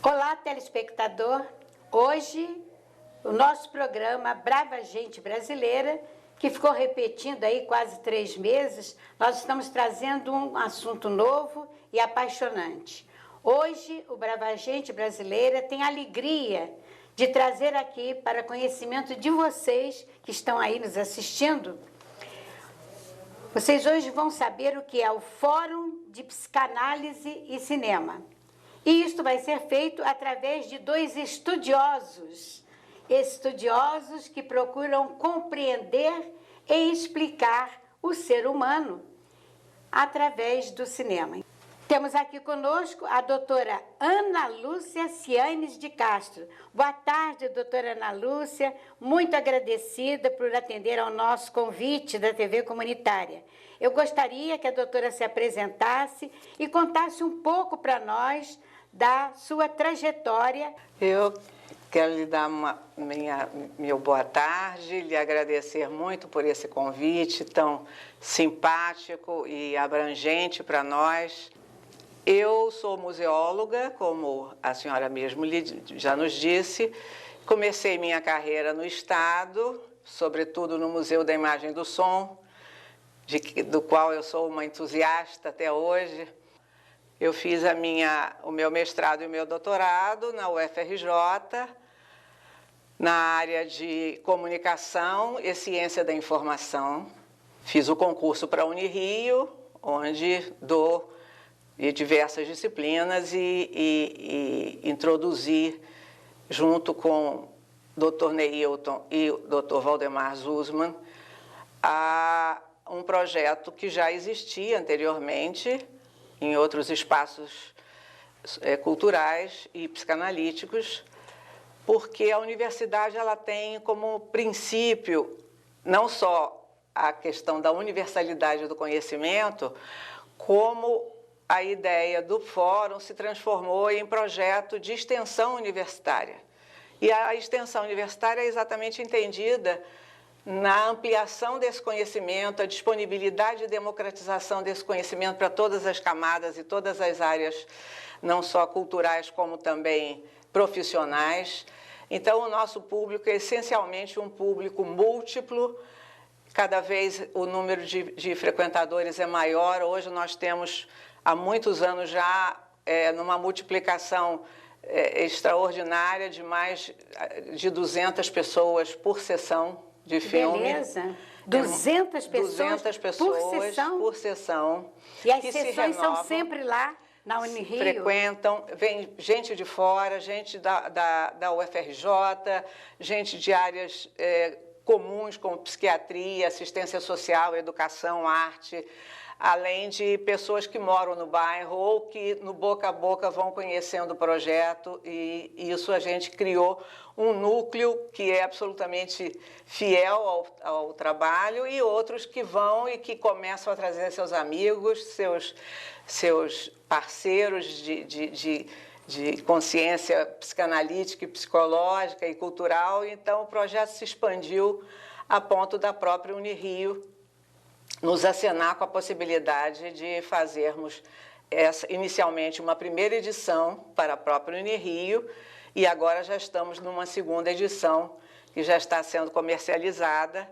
Olá, telespectador. Hoje, o nosso programa Brava Gente Brasileira, que ficou repetindo aí quase 3 meses, nós estamos trazendo um assunto novo e apaixonante. Hoje, o Brava Gente Brasileira tem a alegria de trazer aqui para conhecimento de vocês que estão aí nos assistindo. Vocês hoje vão saber o que é o Fórum de Psicanálise e Cinema. E isto vai ser feito através de 2 estudiosos que procuram compreender e explicar o ser humano através do cinema. Temos aqui conosco a doutora Ana Lúcia Cianes de Castro. Boa tarde, doutora Ana Lúcia. Muito agradecida por atender ao nosso convite da TV Comunitária. Eu gostaria que a doutora se apresentasse e contasse um pouco para nós da sua trajetória. Eu quero lhe dar meu boa tarde, lhe agradecer muito por esse convite tão simpático e abrangente para nós. Eu sou museóloga, como a senhora mesmo já nos disse. Comecei minha carreira no Estado, sobretudo no Museu da Imagem e do Som, do qual eu sou uma entusiasta até hoje. Eu fiz o meu mestrado e o meu doutorado na UFRJ, na área de comunicação e ciência da informação. Fiz o concurso para a Unirio, onde dou diversas disciplinas e introduzi, junto com o Dr. Neilton e o Dr. Valdemar Zussmann, um projeto que já existia anteriormente em outros espaços culturais e psicanalíticos, porque a universidade ela tem como princípio não só a questão da universalidade do conhecimento, como a ideia do fórum se transformou em projeto de extensão universitária. E a extensão universitária é exatamente entendida na ampliação desse conhecimento, a disponibilidade e democratização desse conhecimento para todas as camadas e todas as áreas, não só culturais, como também profissionais. Então, o nosso público é essencialmente um público múltiplo, cada vez o número de frequentadores é maior. Hoje nós temos, há muitos anos já, numa multiplicação extraordinária de mais de 200 pessoas por sessão de filme. Beleza. 200 pessoas por sessão. E as sessões são sempre lá na Unirio? Frequentam, vem gente de fora, gente da UFRJ, gente de áreas comuns como psiquiatria, assistência social, educação, arte, além de pessoas que moram no bairro ou que no boca a boca vão conhecendo o projeto, e isso a gente criou um núcleo que é absolutamente fiel ao trabalho, e outros que vão e que começam a trazer seus amigos, seus parceiros de consciência psicanalítica e psicológica e cultural. Então o projeto se expandiu a ponto da própria Unirio nos acenar com a possibilidade de fazermos inicialmente uma primeira edição para a própria Unirio, e agora já estamos numa segunda edição que já está sendo comercializada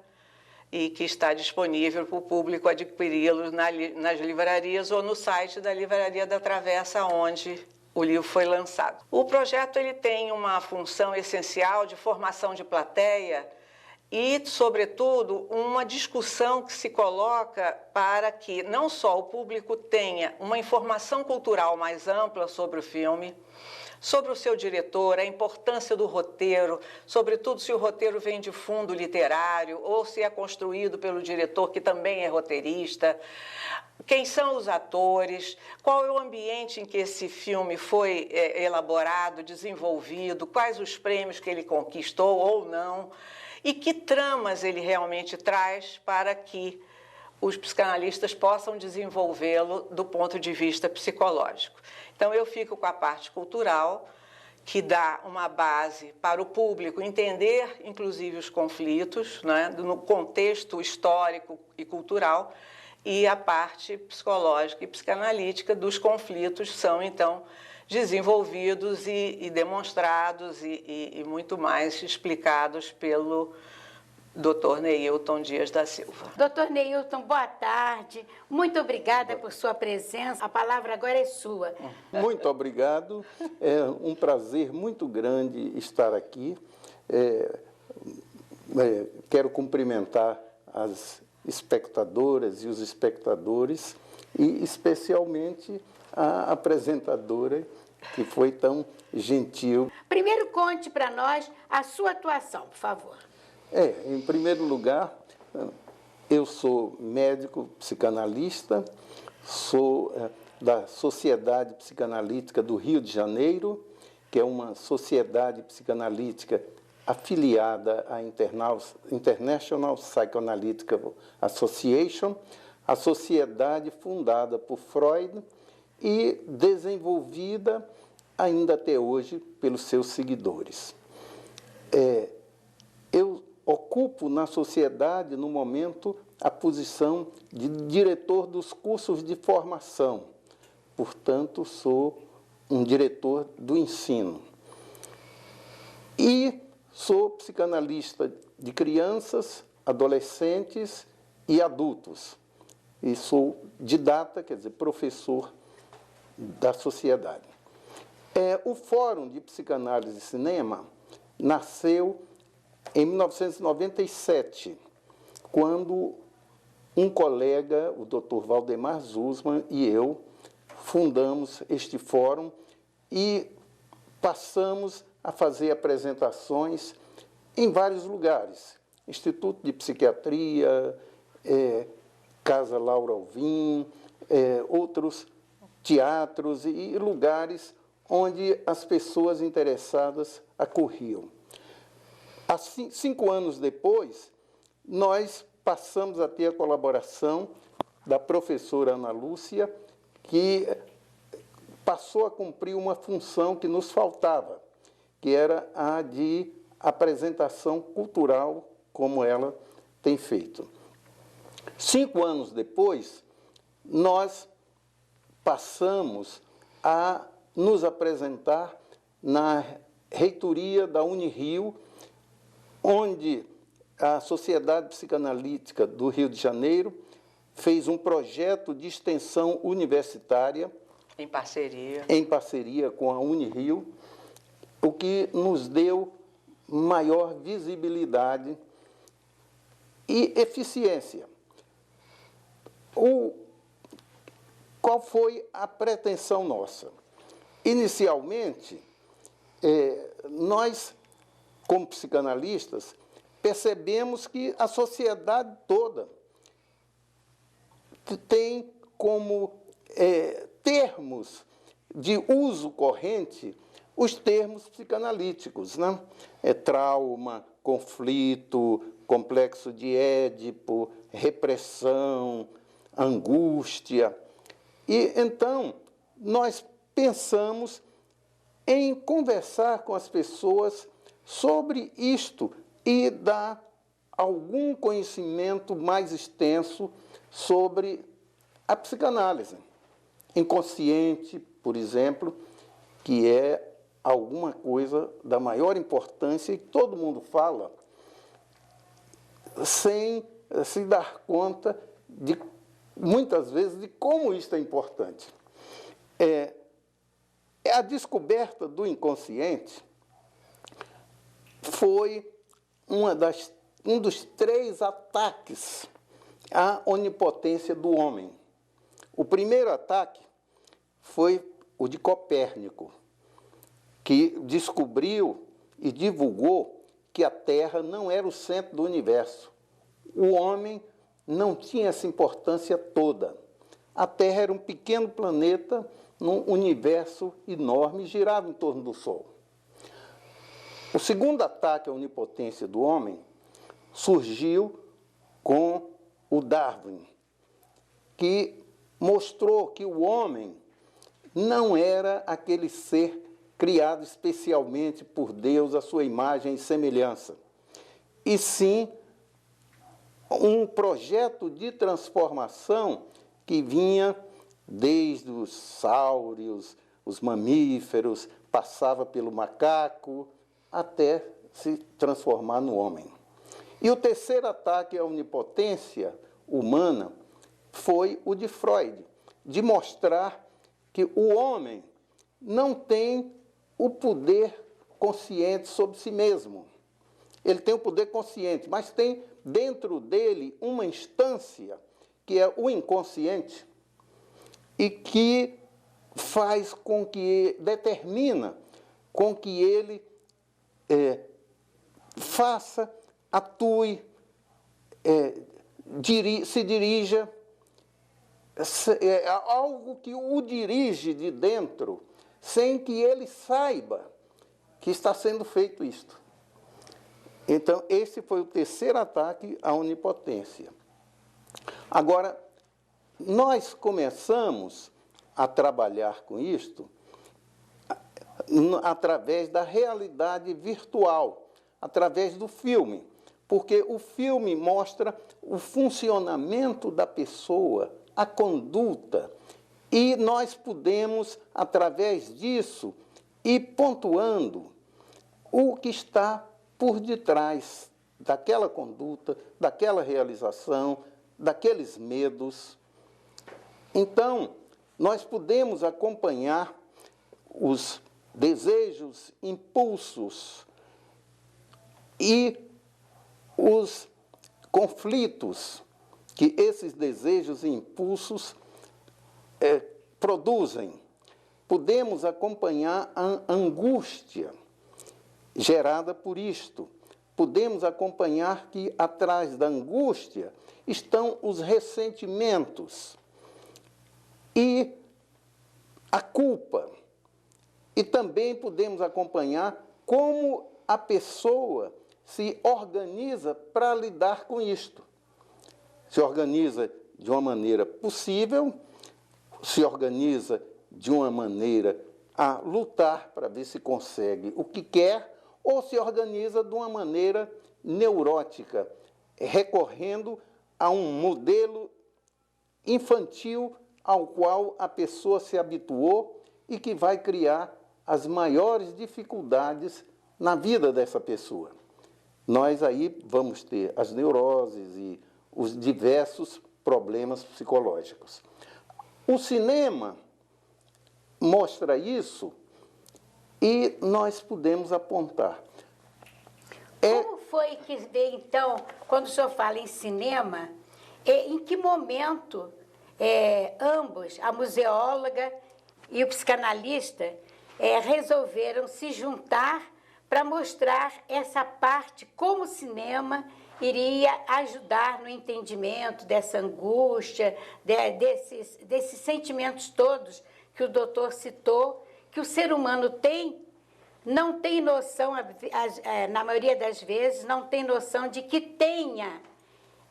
e que está disponível para o público adquiri-los nas livrarias ou no site da Livraria da Travessa, onde o livro foi lançado. O projeto ele tem uma função essencial de formação de plateia e, sobretudo, uma discussão que se coloca para que não só o público tenha uma informação cultural mais ampla sobre o filme, sobre o seu diretor, a importância do roteiro, sobretudo se o roteiro vem de fundo literário ou se é construído pelo diretor, que também é roteirista, quem são os atores, qual é o ambiente em que esse filme foi elaborado, desenvolvido, quais os prêmios que ele conquistou ou não, e que tramas ele realmente traz para que os psicanalistas possam desenvolvê-lo do ponto de vista psicológico. Então, eu fico com a parte cultural, que dá uma base para o público entender, inclusive, os conflitos, né, no contexto histórico e cultural, e a parte psicológica e psicanalítica dos conflitos são, então, desenvolvidos e demonstrados e muito mais explicados pelo Dr. Neilton Dias da Silva. Dr. Neilton, boa tarde. Muito obrigada por sua presença. A palavra agora é sua. Muito obrigado. É um prazer muito grande estar aqui. Quero cumprimentar as espectadoras e os espectadores e especialmente a apresentadora que foi tão gentil. Primeiro, conte para nós a sua atuação, por favor. Em primeiro lugar, eu sou médico psicanalista, sou da Sociedade Psicanalítica do Rio de Janeiro, que é uma sociedade psicanalítica afiliada à International Psychoanalytical Association, a sociedade fundada por Freud e desenvolvida ainda até hoje pelos seus seguidores. Eu ocupo na sociedade, no momento, a posição de diretor dos cursos de formação. Portanto, sou um diretor do ensino. E sou psicanalista de crianças, adolescentes e adultos. E sou didata, quer dizer, professor da sociedade. O Fórum de Psicanálise e Cinema nasceu em 1997, quando um colega, o Dr. Valdemar Zusman, e eu fundamos este fórum e passamos a fazer apresentações em vários lugares. Instituto de Psiquiatria, Casa Laura Alvim, outros teatros e lugares onde as pessoas interessadas acorriam. 5 anos depois, nós passamos a ter a colaboração da professora Ana Lúcia, que passou a cumprir uma função que nos faltava, que era a de apresentação cultural, como ela tem feito. 5 anos depois, nós passamos a nos apresentar na reitoria da Unirio, onde a Sociedade Psicanalítica do Rio de Janeiro fez um projeto de extensão universitária em parceria com a Unirio, o que nos deu maior visibilidade e eficiência. Qual foi a pretensão nossa? Inicialmente, nós, como psicanalistas, percebemos que a sociedade toda tem como termos de uso corrente os termos psicanalíticos, né? Trauma, conflito, complexo de Édipo, repressão, angústia. E então nós pensamos em conversar com as pessoas sobre isto e dar algum conhecimento mais extenso sobre a psicanálise inconsciente, por exemplo, que é alguma coisa da maior importância e todo mundo fala sem se dar conta de, muitas vezes, de como isso é importante. A descoberta do inconsciente foi um dos 3 ataques à onipotência do homem. O primeiro ataque foi o de Copérnico, que descobriu e divulgou que a Terra não era o centro do universo. O homem não tinha essa importância toda. A Terra era um pequeno planeta num universo enorme e girava em torno do Sol. O segundo ataque à onipotência do homem surgiu com o Darwin, que mostrou que o homem não era aquele ser criado especialmente por Deus à sua imagem e semelhança, e sim um projeto de transformação que vinha desde os sáureos, os mamíferos, passava pelo macaco, até se transformar no homem. E o terceiro ataque à onipotência humana foi o de Freud, de mostrar que o homem não tem o poder consciente sobre si mesmo. Ele tem o poder consciente, mas tem dentro dele uma instância que é o inconsciente e que faz com que, determina com que ele faça, atue, se dirija, algo que o dirige de dentro, sem que ele saiba que está sendo feito isto. Então, esse foi o terceiro ataque à onipotência. Agora, nós começamos a trabalhar com isto através da realidade virtual, através do filme, porque o filme mostra o funcionamento da pessoa, a conduta, e nós podemos, através disso, ir pontuando o que está por detrás daquela conduta, daquela realização, daqueles medos. Então, nós podemos acompanhar os desejos, impulsos e os conflitos que esses desejos e impulsos produzem. Podemos acompanhar a angústia gerada por isto. Podemos acompanhar que atrás da angústia estão os ressentimentos e a culpa. E também podemos acompanhar como a pessoa se organiza para lidar com isto. Se organiza de uma maneira possível, se organiza de uma maneira a lutar para ver se consegue o que quer, ou se organiza de uma maneira neurótica, recorrendo a um modelo infantil ao qual a pessoa se habituou e que vai criar as maiores dificuldades na vida dessa pessoa. Nós aí vamos ter as neuroses e os diversos problemas psicológicos. O cinema mostra isso e nós podemos apontar. Como foi que veio, então, quando o senhor fala em cinema, em que momento ambos, a museóloga e o psicanalista, resolveram se juntar para mostrar essa parte, como o cinema iria ajudar no entendimento dessa angústia, desses sentimentos todos que o doutor citou, que o ser humano tem, não tem noção, na maioria das vezes, não tem noção de que tenha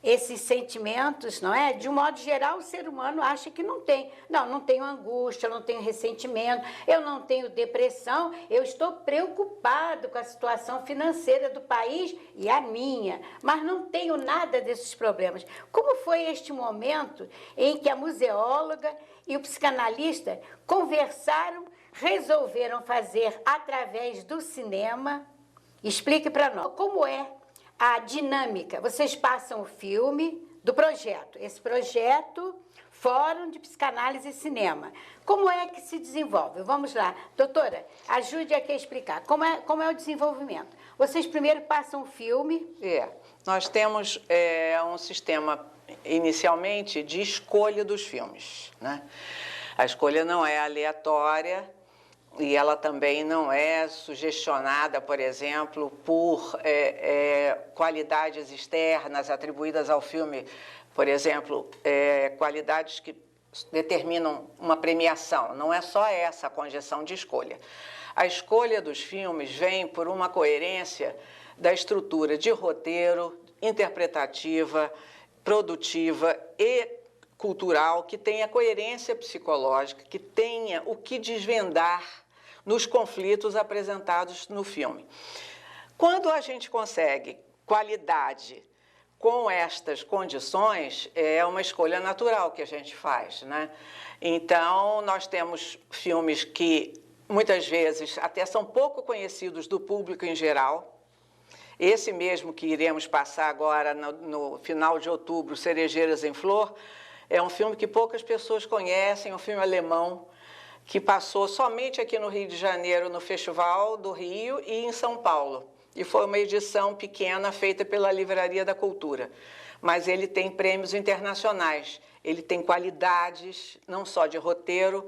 esses sentimentos, não é? De um modo geral, o ser humano acha que não tem. Não tenho angústia, não tenho ressentimento, eu não tenho depressão, eu estou preocupado com a situação financeira do país e a minha, mas não tenho nada desses problemas. Como foi este momento em que a museóloga e o psicanalista conversaram, resolveram fazer através do cinema? Explique para nós como é a dinâmica. Vocês passam o filme do projeto, esse projeto Fórum de Psicanálise e Cinema. Como é que se desenvolve? Vamos lá. Doutora, ajude aqui a explicar. Como é o desenvolvimento? Vocês primeiro passam o filme. Nós temos um sistema, inicialmente, de escolha dos filmes, né? A escolha não é aleatória, e ela também não é sugestionada, por exemplo, por qualidades externas atribuídas ao filme, por exemplo, qualidades que determinam uma premiação. Não é só essa a conjeção de escolha. A escolha dos filmes vem por uma coerência da estrutura de roteiro, interpretativa, produtiva e cultural, que tenha coerência psicológica, que tenha o que desvendar nos conflitos apresentados no filme. Quando a gente consegue qualidade com estas condições, é uma escolha natural que a gente faz, né? Então, nós temos filmes que, muitas vezes, até são pouco conhecidos do público em geral. Esse mesmo que iremos passar agora no final de outubro, Cerejeiras em Flor, é um filme que poucas pessoas conhecem, é um filme alemão, que passou somente aqui no Rio de Janeiro, no Festival do Rio e em São Paulo. E foi uma edição pequena feita pela Livraria da Cultura. Mas ele tem prêmios internacionais, ele tem qualidades, não só de roteiro,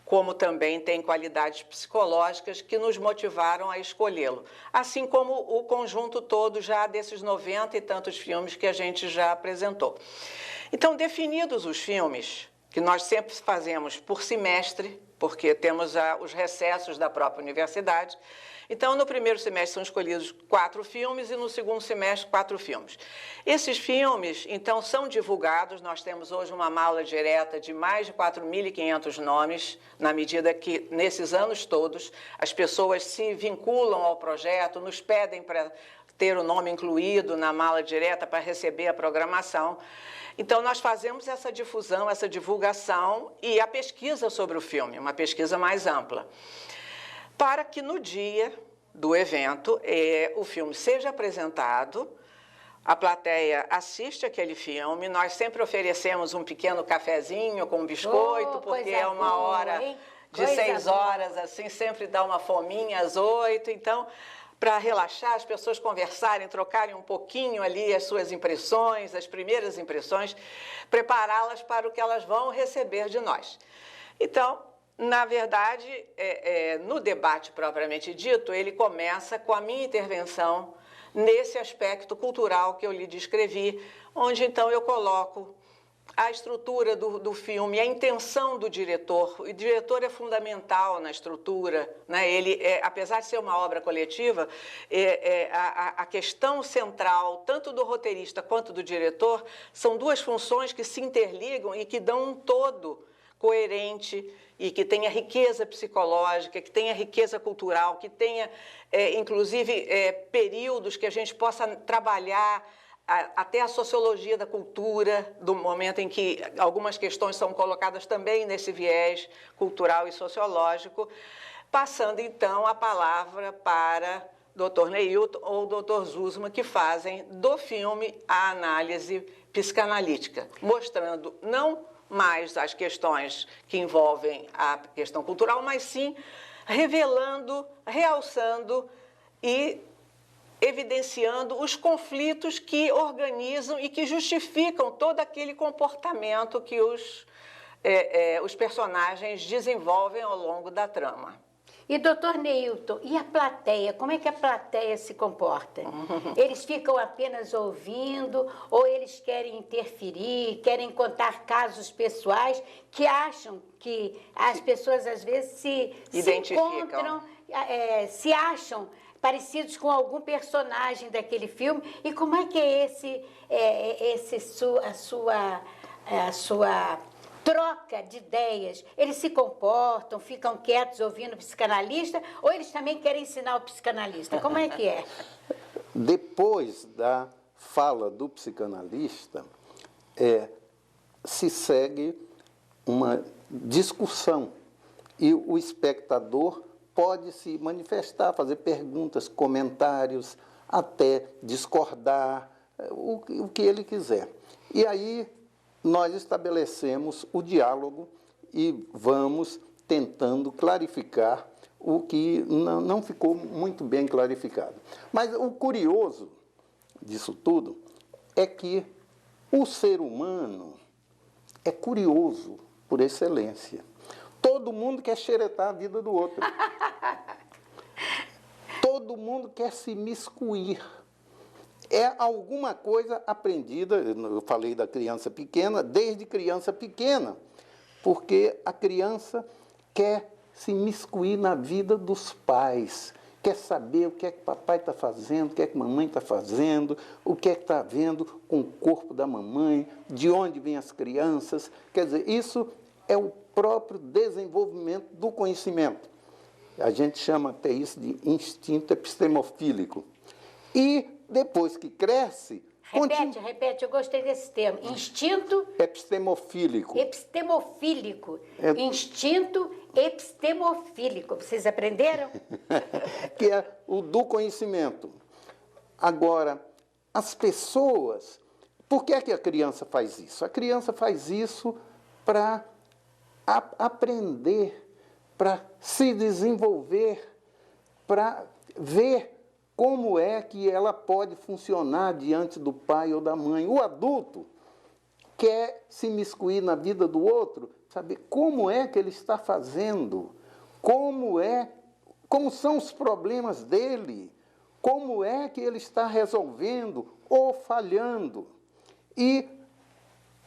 como também tem qualidades psicológicas que nos motivaram a escolhê-lo. Assim como o conjunto todo já desses 90 e tantos filmes que a gente já apresentou. Então, definidos os filmes, que nós sempre fazemos por semestre, porque temos os recessos da própria universidade. Então, no primeiro semestre são escolhidos 4 filmes e no segundo semestre 4 filmes. Esses filmes, então, são divulgados. Nós temos hoje uma mala direta de mais de 4.500 nomes, na medida que, nesses anos todos, as pessoas se vinculam ao projeto, nos pedem para ter o nome incluído na mala direta para receber a programação. Então, nós fazemos essa difusão, essa divulgação e a pesquisa sobre o filme, uma pesquisa mais ampla, para que no dia do evento o filme seja apresentado, a plateia assiste aquele filme, nós sempre oferecemos um pequeno cafezinho com biscoito, porque é uma hora de 6 horas, assim, sempre dá uma fominha às 8, então, para relaxar, as pessoas conversarem, trocarem um pouquinho ali as suas impressões, as primeiras impressões, prepará-las para o que elas vão receber de nós. Então, na verdade, no debate propriamente dito, ele começa com a minha intervenção nesse aspecto cultural que eu lhe descrevi, onde então eu coloco a estrutura do filme, a intenção do diretor. O diretor é fundamental na estrutura, né? Ele, apesar de ser uma obra coletiva, a questão central, tanto do roteirista quanto do diretor, são 2 funções que se interligam e que dão um todo coerente e que tenha riqueza psicológica, que tenha riqueza cultural, que tenha, inclusive, períodos que a gente possa trabalhar até a sociologia da cultura, do momento em que algumas questões são colocadas também nesse viés cultural e sociológico, passando, então, a palavra para Dr. Neilton ou Dr. Zuzma, que fazem do filme a análise psicanalítica, mostrando não mais as questões que envolvem a questão cultural, mas sim revelando, realçando e evidenciando os conflitos que organizam e que justificam todo aquele comportamento que os personagens desenvolvem ao longo da trama. E, doutor Neilton, e a plateia? Como é que a plateia se comporta? Eles ficam apenas ouvindo ou eles querem interferir, querem contar casos pessoais que acham que as pessoas, às vezes, se encontram, se acham parecidos com algum personagem daquele filme? E como é que é a sua troca de ideias? Eles se comportam, ficam quietos ouvindo o psicanalista ou eles também querem ensinar o psicanalista? Como é que é? Depois da fala do psicanalista, se segue uma discussão e o espectador pode se manifestar, fazer perguntas, comentários, até discordar, o que ele quiser. E aí nós estabelecemos o diálogo e vamos tentando clarificar o que não ficou muito bem clarificado. Mas o curioso disso tudo é que o ser humano é curioso por excelência. Todo mundo quer xeretar a vida do outro. Todo mundo quer se miscuir. É alguma coisa aprendida, eu falei da criança pequena, desde criança pequena, porque a criança quer se miscuir na vida dos pais, quer saber o que é que papai está fazendo, o que é que mamãe está fazendo, o que é que está vendo com o corpo da mamãe, de onde vêm as crianças. Quer dizer, isso é o próprio desenvolvimento do conhecimento. A gente chama até isso de instinto epistemofílico. E depois que cresce, Repete, eu gostei desse termo. Instinto... Epistemofílico. Epistemofílico. Instinto epistemofílico. Vocês aprenderam? Que é o do conhecimento. Agora, as pessoas... Por que é que a criança faz isso? A criança faz isso para aprender, para se desenvolver, para ver como é que ela pode funcionar diante do pai ou da mãe. O adulto quer se imiscuir na vida do outro, saber como é que ele está fazendo, como são os problemas dele, como é que ele está resolvendo ou falhando, e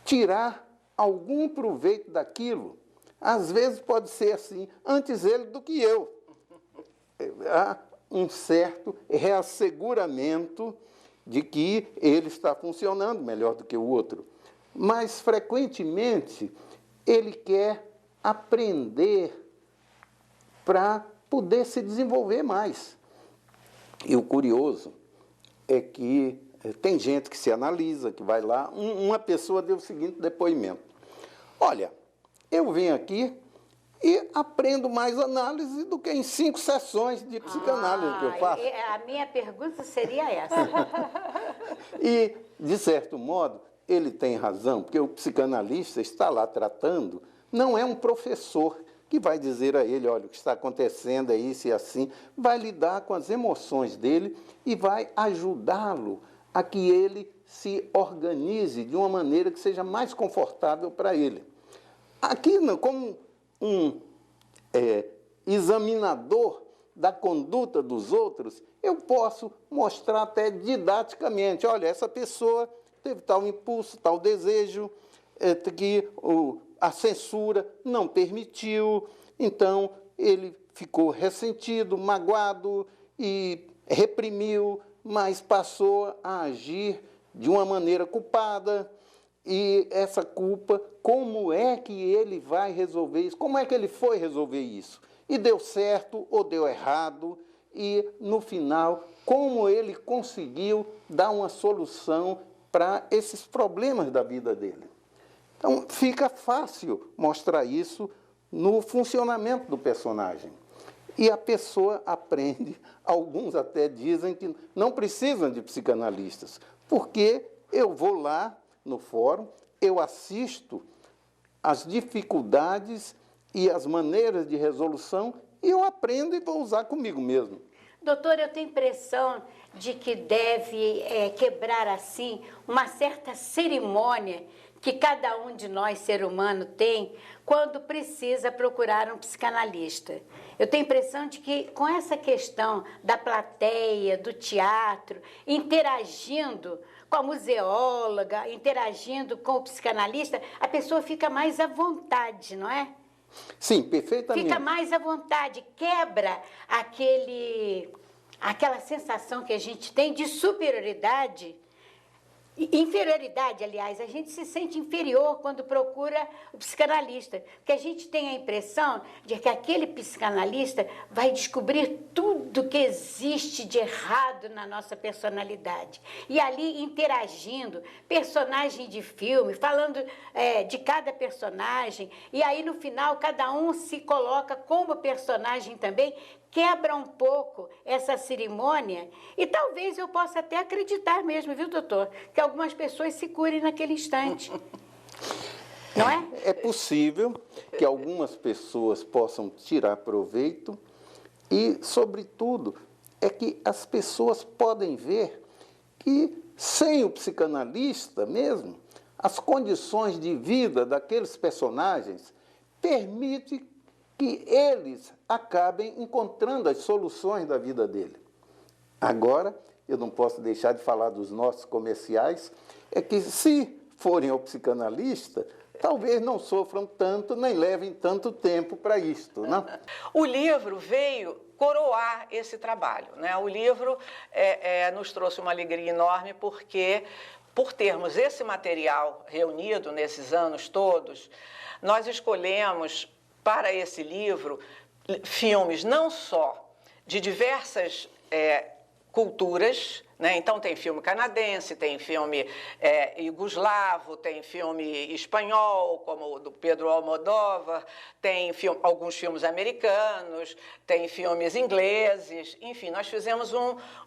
tirar algum proveito daquilo. Às vezes pode ser assim, antes ele do que eu. Há um certo reasseguramento de que ele está funcionando melhor do que o outro. Mas, frequentemente, ele quer aprender para poder se desenvolver mais. E o curioso é que tem gente que se analisa, que vai lá. Uma pessoa deu o seguinte depoimento. Olha, eu venho aqui e aprendo mais análise do que em 5 sessões de psicanálise que eu faço. A minha pergunta seria essa. E, de certo modo, ele tem razão, porque o psicanalista está lá tratando, não é um professor que vai dizer a ele, olha, o que está acontecendo é isso e assim, vai lidar com as emoções dele e vai ajudá-lo a que ele se organize de uma maneira que seja mais confortável para ele. Aqui, como um examinador da conduta dos outros, eu posso mostrar até didaticamente, olha, essa pessoa teve tal impulso, tal desejo, que a censura não permitiu, então ele ficou ressentido, magoado e reprimiu, mas passou a agir de uma maneira culpada. E essa culpa, como é que ele vai resolver isso? Como é que ele foi resolver isso? E deu certo ou deu errado? E, no final, como ele conseguiu dar uma solução para esses problemas da vida dele? Então, fica fácil mostrar isso no funcionamento do personagem. E a pessoa aprende, alguns até dizem que não precisam de psicanalistas, porque eu vou lá no fórum, eu assisto as dificuldades e as maneiras de resolução e eu aprendo e vou usar comigo mesmo. Doutor, eu tenho impressão de que deve quebrar, assim, uma certa cerimônia que cada um de nós, ser humano, tem quando precisa procurar um psicanalista. Eu tenho a impressão de que, com essa questão da plateia, do teatro, interagindo com a museóloga, interagindo com o psicanalista, a pessoa fica mais à vontade, não é? Sim, perfeitamente. Fica mais à vontade, quebra aquela sensação que a gente tem de superioridade. Inferioridade, aliás, a gente se sente inferior quando procura o psicanalista, porque a gente tem a impressão de que aquele psicanalista vai descobrir tudo que existe de errado na nossa personalidade. E ali interagindo, personagem de filme, falando de cada personagem, e aí no final cada um se coloca como personagem também, quebra um pouco essa cerimônia e talvez eu possa até acreditar mesmo, viu, doutor? Que algumas pessoas se curem naquele instante. Não é? É possível que algumas pessoas possam tirar proveito e, sobretudo, é que as pessoas podem ver que, sem o psicanalista mesmo, as condições de vida daqueles personagens permitem que eles acabem encontrando as soluções da vida dele. Agora, eu não posso deixar de falar dos nossos comerciais, é que se forem ao psicanalista, talvez não sofram tanto, nem levem tanto tempo para isto, não? O livro veio coroar esse trabalho, né? O livro nos trouxe uma alegria enorme porque, por termos esse material reunido nesses anos todos, nós escolhemos para esse livro filmes não só de diversas culturas, né? Então, tem filme canadense, tem filme iugoslavo, tem filme espanhol, como o do Pedro Almodóvar, tem alguns filmes americanos, tem filmes ingleses, enfim, nós fizemos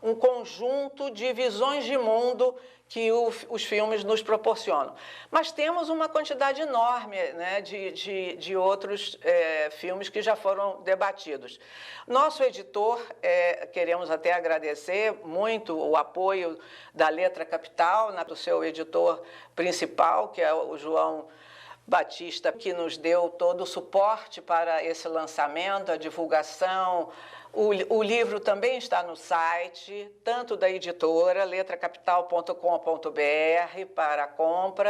um conjunto de visões de mundo que os filmes nos proporcionam. Mas temos uma quantidade enorme, né, de outros filmes que já foram debatidos. Nosso editor, queremos até agradecer muito o apoio da Letra Capital, do seu editor principal, que é o João Batista, que nos deu todo o suporte para esse lançamento, a divulgação. O livro também está no site, tanto da editora, letracapital.com.br, para compra.